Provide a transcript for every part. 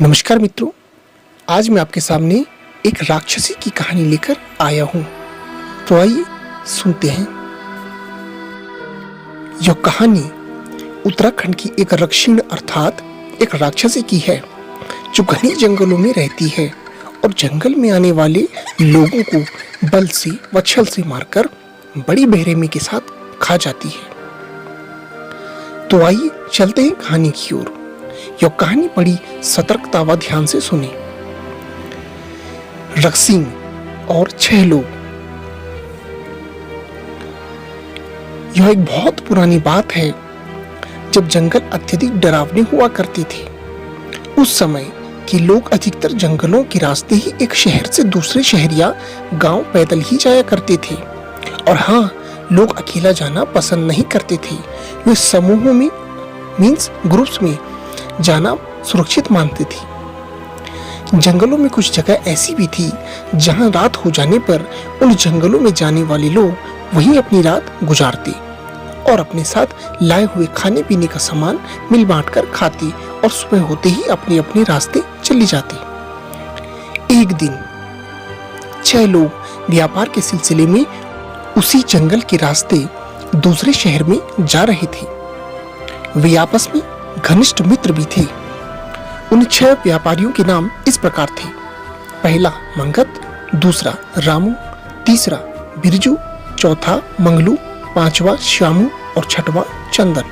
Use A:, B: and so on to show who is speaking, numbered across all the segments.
A: नमस्कार मित्रों, आज मैं आपके सामने एक राक्षसी की कहानी लेकर आया हूँ। तो आइए सुनते हैं। यह कहानी उत्तराखंड की एक रक्षिण अर्थात एक राक्षसी की है, जो घने जंगलों में रहती है और जंगल में आने वाले लोगों को बल से व छल से मारकर बड़ी बेरहमी के साथ खा जाती है। तो आइए चलते हैं कहानी की ओर। यह कहानी बड़ी सतर्कता व ध्यान से सुने। रक्सिंग और 6 लोग। यह एक बहुत पुरानी बात है, जब जंगल अत्यधिक डरावने हुआ करते थे। उस समय के लोग अधिकतर जंगलों के रास्ते ही एक शहर से दूसरे शहर या गांव पैदल ही जाया करते थे। और हाँ, लोग अकेला जाना पसंद नहीं करते थे। वे समूहों में ग्रुप्स में जाना सुरक्षित मानते थे। जंगलों में कुछ जगह ऐसी भी थी जहां रात हो जाने पर उन जंगलों में जाने वाले लोग वहीं अपनी रात गुजारते और अपने साथ लाए हुए खाने पीने का सामान मिल बांट कर खाते और सुबह होते ही अपने अपने रास्ते चले जाते। एक दिन 6 लोग व्यापार के सिलसिले में उसी जंगल के रास्ते दूसरे शहर में जा रहे थे। वे आपस में घनिष्ठ मित्र भी थे। उन 6 व्यापारियों के नाम इस प्रकार थे। पहला मंगत, दूसरा रामू, तीसरा बिरजू, चौथा मंगलू, पांचवा श्यामू और छठवां चंदन।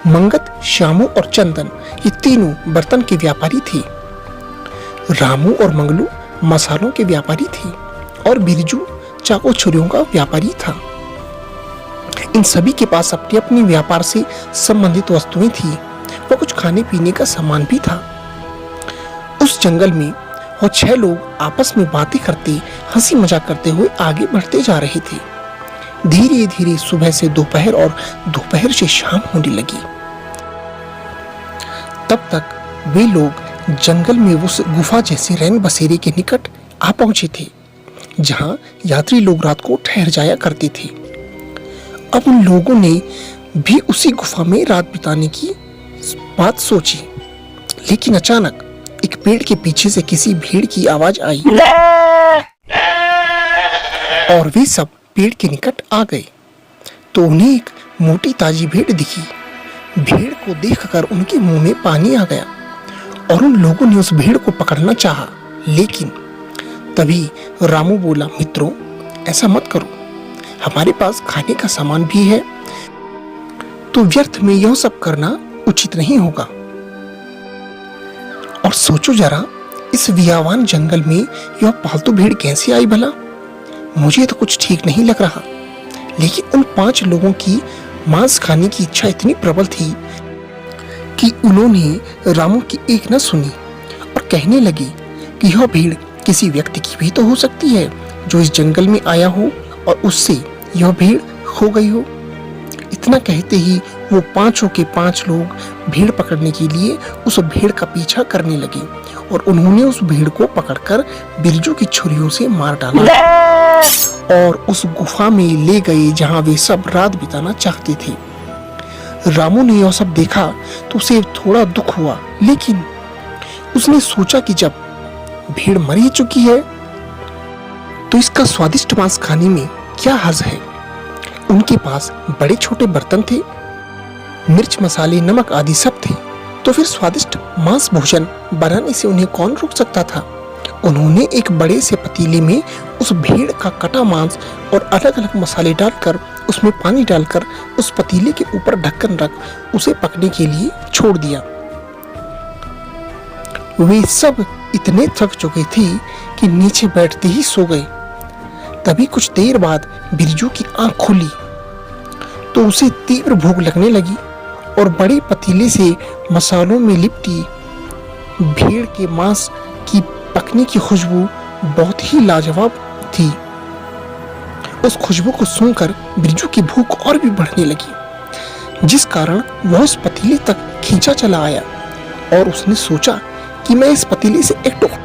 A: मंगत, श्यामू और चंदन ये तीनों बर्तन के व्यापारी थे। रामू और मंगलू मसालों के व्यापारी थे और बिरजू चाकू छुरियों का व्यापारी था। इन सभी के पास अपने अपने व्यापार से संबंधित वस्तुएं थी व कुछ खाने पीने का सामान भी था। उस जंगल में वो 6 लोग आपस में बातें करते, हंसी मजाक करते हुए आगे बढ़ते जा रहे थे। धीरे धीरे सुबह से दोपहर और दोपहर से शाम होने लगी। तब तक वे लोग जंगल में उस गुफा जैसे रैन बसेरे के निकट आ पहुंचे थे, जहां यात्री लोग रात को ठहर जाया करते थे। अब उन लोगों ने भी उसी गुफा में रात बिताने की बात सोची, लेकिन अचानक एक पेड़ के पीछे से किसी भीड़ की आवाज आई और वे सब पेड़ के निकट आ गए। तो उन्हें एक मोटी ताजी भेड़ दिखी। भेड़ को देखकर उनके मुंह में पानी आ गया और उन लोगों ने उस भेड़ को पकड़ना चाहा, लेकिन तभी रामू बोला, मित्रों, ऐसा मत करो, हमारे पास खाने का सामान भी है, तो व्यर्थ में यह सब करना उचित नहीं होगा। और सोचो जरा, इस वियावान जंगल में यह पालतू भेड़ कैसे आई भला? मुझे तो कुछ ठीक नहीं लग रहा। लेकिन उन 5 लोगों की मांस खाने की इच्छा इतनी प्रबल थी कि उन्होंने रामू की एक न सुनी और कहने लगी कि यह भेड़ किसी व्यक्ति की भी तो हो सकती है, जो इस जंगल में आया हो और उससे यह भेड़ खो गई हो। इतना कहते ही वो 5 के 5 लोग भेड़ पकड़ने के लिए उस भेड़ का पीछा करने लगे और उन्होंने उस भेड़ को पकड़कर बिरजू की छुरियों से मार डाला और उस गुफा में ले गए जहां वे सब रात बिताना चाहते थे। रामू ने यह सब देखा तो उसे थोड़ा दुख हुआ, लेकिन उसने सोचा कि जब भेड़ मर ही चुकी है तो इसका स्वादिष्ट मांस खाने में क्या हर्ज है। उनके पास बड़े छोटे बर्तन थे, मिर्च मसाले नमक आदि सब थे, तो फिर स्वादिष्ट मांस भोजन बनाने से उन्हें कौन रोक सकता था। उन्होंने एक बड़े से पतीले में उस भेड़ का कटा मांस और अलग अलग मसाले डालकर उसमें पानी डालकर उस पतीले के ऊपर ढक्कन रख उसे पकने के लिए छोड़ दिया। वे सब इतने थक चुके थे कि नीचे बैठते ही सो गए। तभी कुछ देर बाद बिरजू की आंख खुली तो उसे तीव्र भूख लगने लगी और बड़े पतीले से मसालों में लिपटी भेड़ के मांस की पकने की खुशबू बहुत ही लाजवाब थी। उस खुशबू को सुनकर बिरजू की भूख और भी बढ़ने लगी, जिस कारण वह उस पतीले तक खींचा चला आया और उसने सोचा कि मैं इस पतीले से एक टुकड़ा